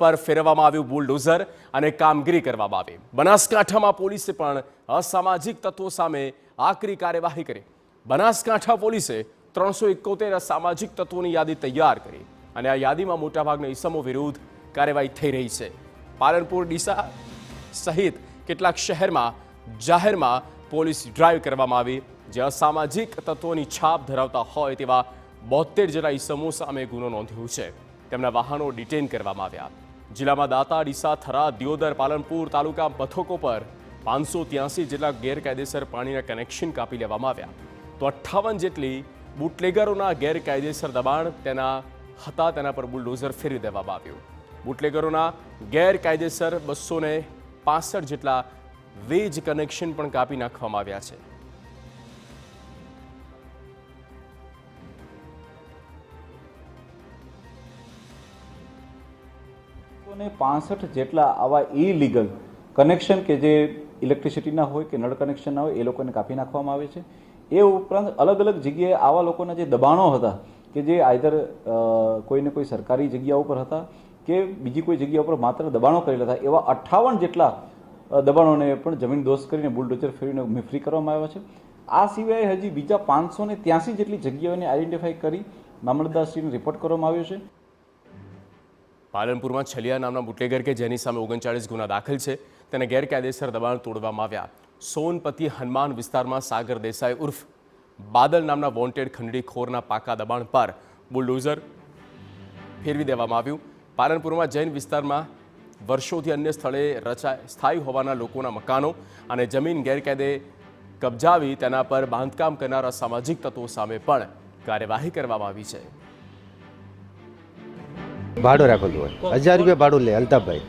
પર ફેરવવામાં આવ્યું બુલડોઝર અને કામગીરી કરવામાં આવી। બનાસકાંઠામાં પોલીસે પણ અસામાજિક તત્વો સામે આકરી કાર્યવાહી કરી। બનાસકાંઠા પોલીસે 371 અસામાજિક તત્વોની યાદી તૈયાર કરી અને આ યાદીમાં મોટાભાગના ઇસમો વિરુદ્ધ કાર્યવાહી થઈ રહી છે। પાલનપુર, ડીસા સહિત કેટલાક શહેરમાં જાહેરમાં પોલીસ ડ્રાઈવ કરવામાં આવી, જે અસામાજિક તત્વોની છાપ ધરાવતા હોય તેવા 72 જેટલા ઇસમો સામે ગુનો નોંધ્યો છે। તેમના વાહનો ડિટેન કરવામાં આવ્યા। જિલ્લામાં દાતા, ડીસા, થરાદ, દિયોદર, પાલનપુર તાલુકા મથકો પર 583 જેટલા ગેરકાયદેસર પાણીના કનેક્શન કાપી લેવામાં આવ્યા, તો 58 જેટલી બુટલેગરોના ગેરકાયદેસર દબાણ તેના પર બુલડોઝર ફેરવી દેવામાં આવ્યું। બુટલેગરોના ગેરકાયદેસર 265 જેટલા વીજ કનેક્શન પણ કાપી નાખવામાં આવ્યા છે। 65 જેટલા આવા ઇલીગલ કનેક્શન કે જે ઇલેક્ટ્રિસિટીના હોય કે નળ કનેક્શનના હોય એ લોકોને કાપી નાખવામાં આવે છે। એ ઉપરાંત અલગ અલગ જગ્યાએ આવા લોકોના જે દબાણો હતા કે જે આઈધર કોઈને કોઈ સરકારી જગ્યા ઉપર હતા કે બીજી કોઈ જગ્યા ઉપર માત્ર દબાણો કરેલા હતા, એવા 58 જેટલા દબાણોને પણ જમીન દોસ્ત કરીને બુલડોઝર ફેરવીને મિફ્રી કરવામાં આવ્યા છે। આ સિવાય હજી બીજા 583 જેટલી જગ્યાઓને આઈડેન્ટિફાઈ કરી મામલતદારશ્રીને રિપોર્ટ કરવામાં આવ્યો છે। પાલનપુરમાં છલિયા નામના બુટલેગર કે જેની સામે 39 ગુના દાખલ છે, તેને ગેરકાયદેસર દબાણ તોડવામાં આવ્યા। સોનપતિ હનુમાન વિસ્તારમાં સાગર દેસાઈ ઉર્ફ બાદલ નામના વોન્ટેડ ખંડણીખોરના પાકા દબાણ પર બુલડોઝર ફેરવી દેવામાં આવ્યું। પાલનપુરમાં જૈન વિસ્તારમાં વર્ષોથી અન્ય સ્થળે સ્થાયી હોવાના લોકોના મકાનો અને જમીન ગેરકાયદે કબજાવી તેના પર બાંધકામ કરનારા સામાજિક તત્વો સામે પણ કાર્યવાહી કરવામાં આવી છે। ભાડું રાખેલું હોય, 1000 રૂપિયા ભાડું લે અલ્તાફભાઈ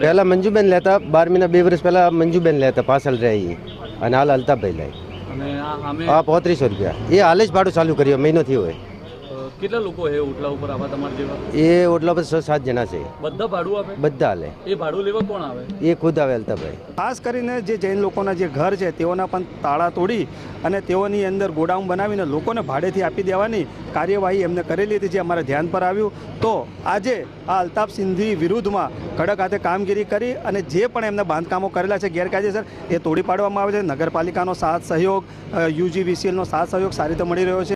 પહેલા મંજુબેન લેતા, 12 મહિના 2 વર્ષ પહેલા મંજુબેન લેતા પાછળ રહી, અને હાલ અલ્તાફભાઈ લે 3500 રૂપિયા। એ હાલ જ ભાડું ચાલુ કર્યું, મહિનો થયો હોય। કેટલા લોકો છે ઓટલા ઉપર આવા તમારા જેવા? એ ઓટલા પર 6-7 જણા છે। બધા ભાડું આપે? બધા હાલે। એ ભાડું લેવા કોણ આવે? એ ખુદ આવે અલ્તાફભાઈ। ખાસ કરીને જે જૈન લોકોના જે ઘર છે તેઓના પણ તાળા તોડી અને તેઓની અંદર ગોડાઉન બનાવીને લોકોને ભાડેથી આપી દેવાની કાર્યવાહી એમને કરેલી હતી, જે અમારા ધ્યાન પર આવ્યું। તો આજે આ અલ્તાફ સિંધી વિરુદ્ધમાં કડક હાથે કામગીરી કરી અને જે પણ એમને બાંધકામો કરેલા છે ગેરકાયદેસર એ તોડી પાડવામાં આવે છે। નગરપાલિકાનો સાથ સહયોગ, UGVCLનો સાથ સહયોગ સારી રીતે મળી રહ્યો છે।